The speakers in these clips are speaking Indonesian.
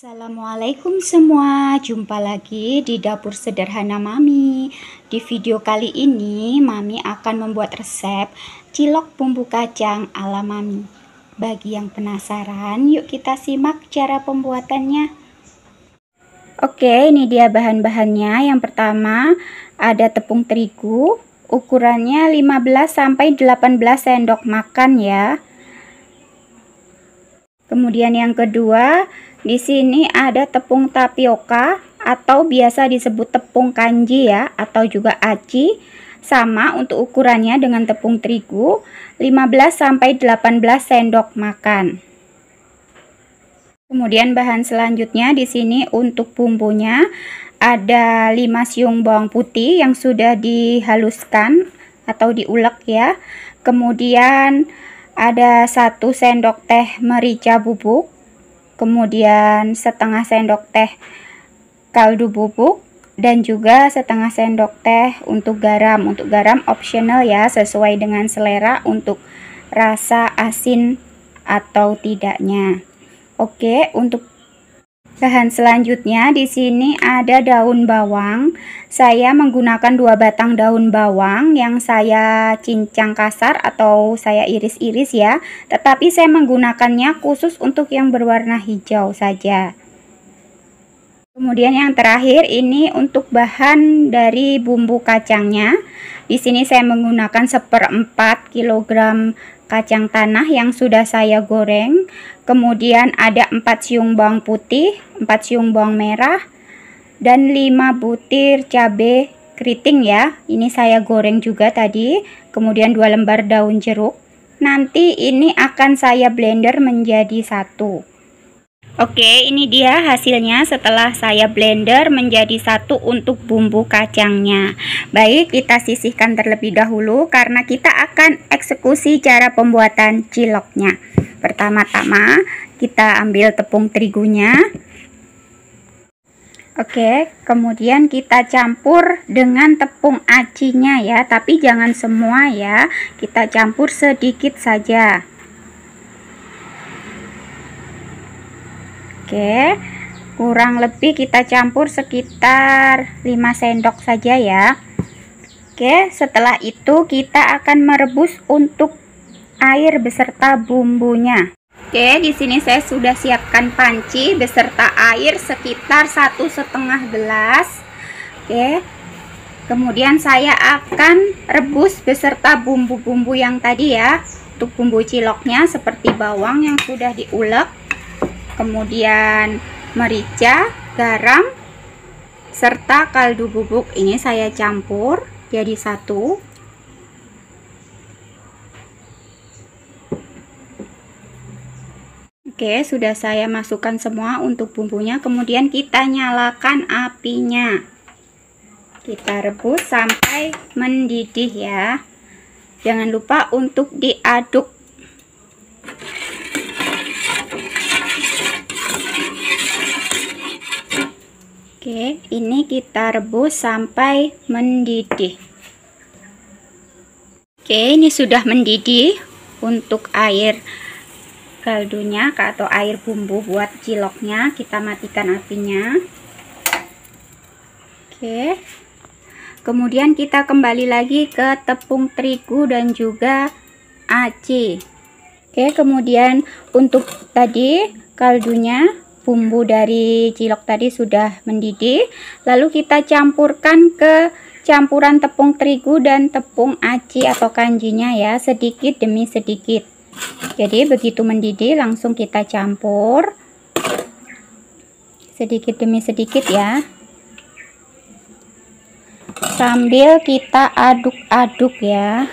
Assalamualaikum semua, jumpa lagi di dapur sederhana Mami. Di video kali ini Mami akan membuat resep cilok bumbu kacang ala Mami. Bagi yang penasaran, yuk kita simak cara pembuatannya. Oke, ini dia bahan-bahannya. Yang pertama ada tepung terigu, ukurannya 15-18 sendok makan ya. Kemudian yang kedua, di sini ada tepung tapioka atau biasa disebut tepung kanji ya, atau juga aci. Sama untuk ukurannya dengan tepung terigu, 15-18 sendok makan. Kemudian bahan selanjutnya di sini untuk bumbunya ada 5 siung bawang putih yang sudah dihaluskan atau diulek ya. Kemudian ada 1 sendok teh merica bubuk, kemudian setengah sendok teh kaldu bubuk, dan juga setengah sendok teh untuk garam. Untuk garam optional ya, sesuai dengan selera untuk rasa asin atau tidaknya. Oke, untuk bahan selanjutnya di sini ada daun bawang. Saya menggunakan 2 batang daun bawang yang saya cincang kasar atau saya iris-iris ya. Tetapi saya menggunakannya khusus untuk yang berwarna hijau saja. Kemudian yang terakhir ini untuk bahan dari bumbu kacangnya. Di sini saya menggunakan 1/4 kg kacang tanah yang sudah saya goreng. Kemudian ada 4 siung bawang putih, 4 siung bawang merah, dan 5 butir cabai keriting ya. Ini saya goreng juga tadi. Kemudian 2 lembar daun jeruk. Nanti ini akan saya blender menjadi satu. Oke, ini dia hasilnya setelah saya blender menjadi satu untuk bumbu kacangnya. Baik, kita sisihkan terlebih dahulu karena kita akan eksekusi cara pembuatan ciloknya. Pertama-tama kita ambil tepung terigunya. Oke, kemudian kita campur dengan tepung acinya ya, tapi jangan semua ya. Kita campur sedikit saja. Oke, kurang lebih kita campur sekitar 5 sendok saja ya. Oke, setelah itu kita akan merebus untuk air beserta bumbunya. Oke, di sini saya sudah siapkan panci beserta air sekitar 1,5 gelas. Oke, kemudian saya akan rebus beserta bumbu-bumbu yang tadi ya. Untuk bumbu ciloknya seperti bawang yang sudah diulek, kemudian merica, garam, serta kaldu bubuk. Ini saya campur jadi satu. Oke, sudah saya masukkan semua untuk bumbunya. Kemudian kita nyalakan apinya. Kita rebus sampai mendidih ya. Jangan lupa untuk diaduk. Oke, ini kita rebus sampai mendidih. Oke, ini sudah mendidih untuk air kaldunya atau air bumbu buat ciloknya. Kita matikan apinya. Oke, kemudian kita kembali lagi ke tepung terigu dan juga aci. Oke, kemudian untuk tadi kaldunya, bumbu dari cilok tadi sudah mendidih, lalu kita campurkan ke campuran tepung terigu dan tepung aci atau kanjinya ya, sedikit demi sedikit. Jadi begitu mendidih langsung kita campur sedikit demi sedikit ya, sambil kita aduk-aduk ya.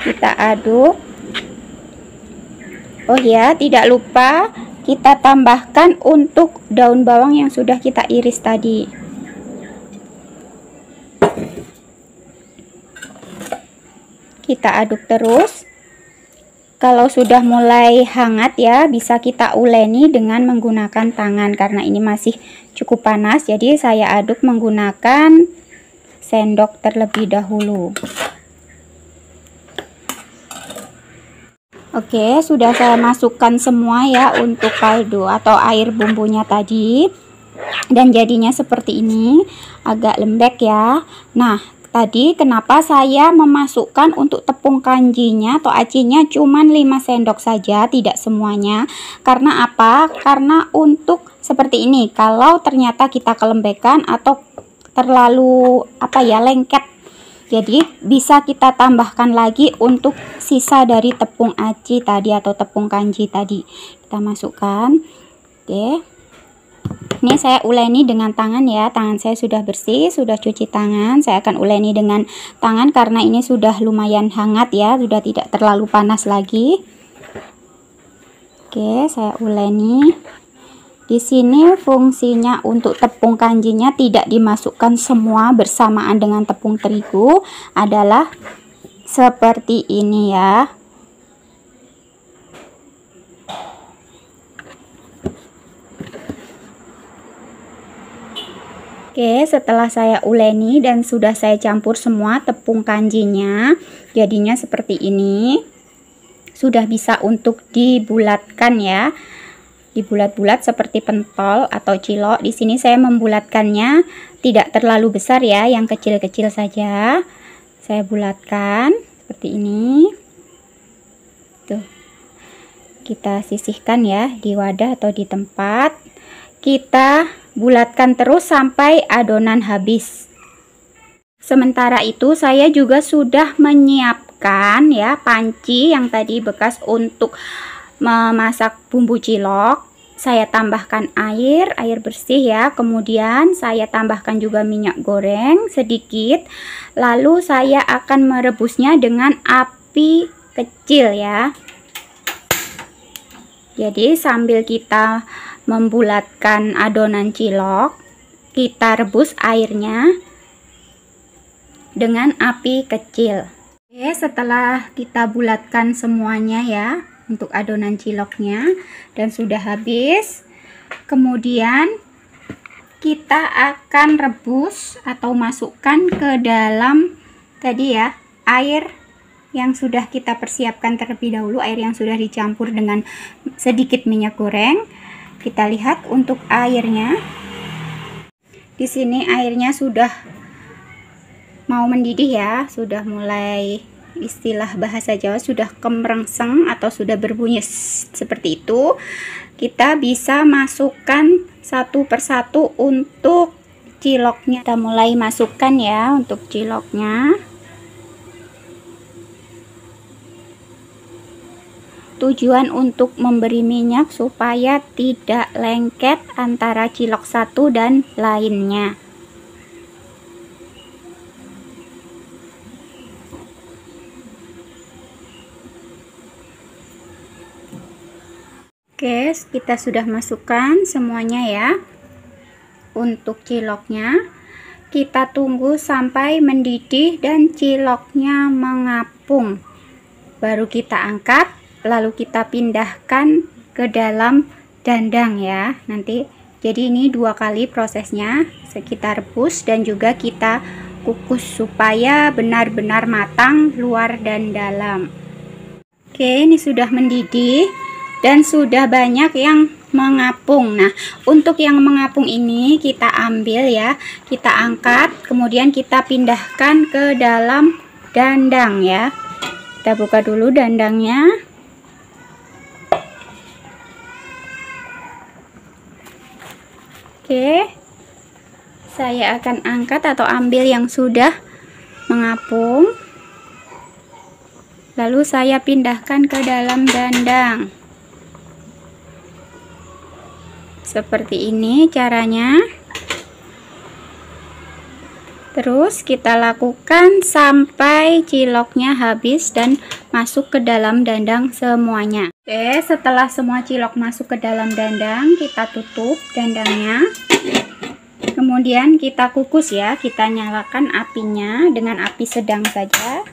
Kita aduk. Oh ya, tidak lupa kita tambahkan untuk daun bawang yang sudah kita iris tadi. kita aduk terus. Kalau sudah mulai hangat ya, bisa kita uleni dengan menggunakan tangan karena ini masih cukup panas. Jadi saya aduk menggunakan sendok terlebih dahulu. Oke, sudah saya masukkan semua ya untuk kaldu atau air bumbunya tadi. Dan jadinya seperti ini, agak lembek ya. Nah, tadi kenapa saya memasukkan untuk tepung kanjinya atau acinya cuman 5 sendok saja, tidak semuanya. Karena apa? Karena untuk seperti ini, kalau ternyata kita kelembekan atau terlalu lengket, jadi bisa kita tambahkan lagi untuk sisa dari tepung aci tadi atau tepung kanji tadi. Kita masukkan. Oke. Ini saya uleni dengan tangan ya, tangan saya sudah bersih, sudah cuci tangan. Saya akan uleni dengan tangan karena ini sudah lumayan hangat ya, sudah tidak terlalu panas lagi. Oke, saya uleni. Di sini fungsinya untuk tepung kanjinya tidak dimasukkan semua bersamaan dengan tepung terigu, adalah seperti ini ya. Oke, setelah saya uleni dan sudah saya campur semua tepung kanjinya, jadinya seperti ini. Sudah bisa untuk dibulatkan ya. Dibulat-bulat seperti pentol atau cilok. Di sini saya membulatkannya tidak terlalu besar ya, yang kecil-kecil saja. Saya bulatkan seperti ini. Tuh. Kita sisihkan ya di wadah atau di tempat. Kita bulatkan terus sampai adonan habis. Sementara itu saya juga sudah menyiapkan ya panci yang tadi bekas untuk memasak bumbu cilok. Saya tambahkan air bersih ya. Kemudian saya tambahkan juga minyak goreng sedikit. Lalu saya akan merebusnya dengan api kecil ya. Jadi sambil kita membulatkan adonan cilok, kita rebus airnya dengan api kecil. Oke, setelah kita bulatkan semuanya ya untuk adonan ciloknya dan sudah habis, kemudian kita akan rebus atau masukkan ke dalam tadi ya air yang sudah kita persiapkan terlebih dahulu, air yang sudah dicampur dengan sedikit minyak goreng. Kita lihat untuk airnya. Di sini airnya sudah mau mendidih ya, sudah mulai, istilah bahasa Jawa, sudah kemerengseng atau sudah berbunyi seperti itu. Kita bisa masukkan satu persatu untuk ciloknya. Kita mulai masukkan ya untuk ciloknya. Tujuan untuk memberi minyak supaya tidak lengket antara cilok satu dan lainnya. Oke, kita sudah masukkan semuanya ya. Untuk ciloknya, kita tunggu sampai mendidih dan ciloknya mengapung. Baru kita angkat. Lalu kita pindahkan ke dalam dandang ya. Nanti jadi ini 2 kali prosesnya, kita rebus dan juga kita kukus supaya benar-benar matang luar dan dalam. Oke, ini sudah mendidih dan sudah banyak yang mengapung. Nah, untuk yang mengapung ini kita ambil ya, kita angkat, kemudian kita pindahkan ke dalam dandang ya. Kita buka dulu dandangnya. Oke, saya akan angkat atau ambil yang sudah mengapung, lalu saya pindahkan ke dalam dandang. Seperti ini caranya. Terus kita lakukan sampai ciloknya habis dan masuk ke dalam dandang semuanya. Oke, setelah semua cilok masuk ke dalam dandang, kita tutup dandangnya. Kemudian kita kukus ya, kita nyalakan apinya dengan api sedang saja.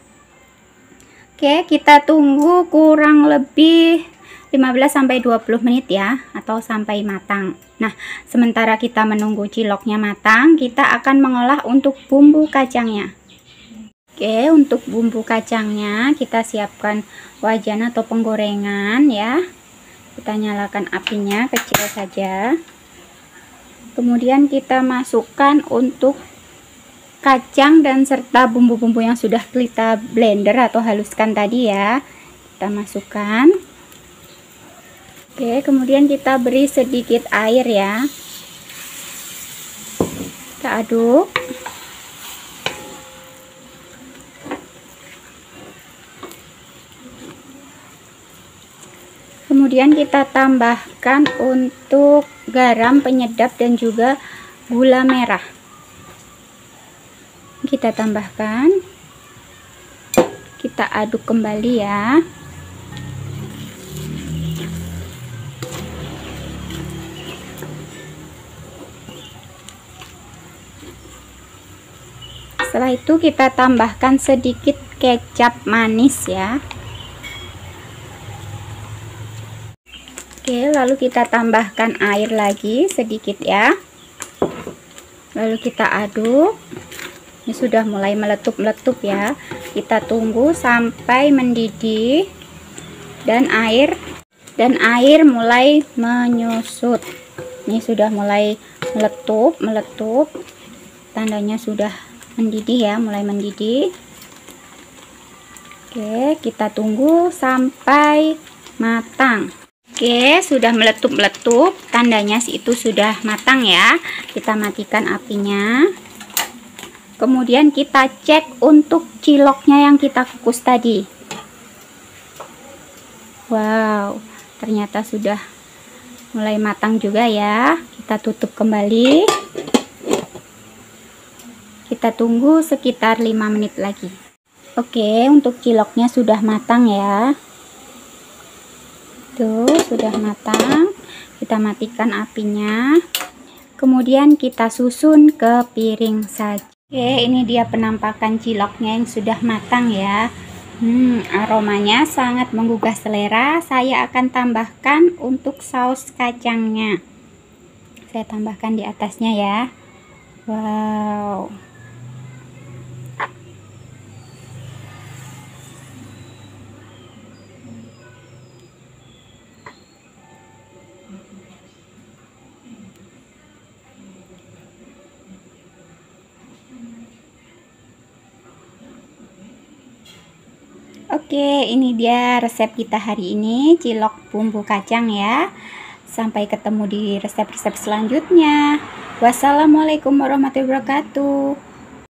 Oke, kita tunggu kurang lebih 15-20 menit ya, atau sampai matang. Nah, sementara kita menunggu ciloknya matang, kita akan mengolah untuk bumbu kacangnya. Oke, untuk bumbu kacangnya kita siapkan wajan atau penggorengan ya. Kita nyalakan apinya kecil saja. Kemudian kita masukkan untuk kacang dan serta bumbu-bumbu yang sudah kita blender atau haluskan tadi ya. Kita masukkan. Oke, kemudian kita beri sedikit air ya. Kita aduk. Kemudian kita tambahkan untuk garam penyedap dan juga gula merah. Kita tambahkan. Kita aduk kembali ya. Setelah itu kita tambahkan sedikit kecap manis ya. Oke, lalu kita tambahkan air lagi sedikit ya. Lalu kita aduk. Ini sudah mulai meletup-meletup ya. Kita tunggu sampai mendidih dan air mulai menyusut. Ini sudah mulai meletup. Tandanya sudah mendidih ya, mulai mendidih. Oke, kita tunggu sampai matang. Oke, sudah meletup-meletup, tandanya itu sudah matang ya. Kita matikan apinya. Kemudian kita cek untuk ciloknya yang kita kukus tadi. Wow, ternyata sudah mulai matang juga ya. Kita tutup kembali. Kita tunggu sekitar 5 menit lagi. Oke, untuk ciloknya sudah matang ya. Tuh, sudah matang. Kita matikan apinya. Kemudian kita susun ke piring saja. Oke, ini dia penampakan ciloknya yang sudah matang ya. Aromanya sangat menggugah selera. Saya akan tambahkan untuk saus kacangnya. Saya tambahkan di atasnya ya. Wow. Oke, ini dia resep kita hari ini, cilok bumbu kacang ya. Sampai ketemu di resep-resep selanjutnya. Wassalamualaikum warahmatullahi wabarakatuh.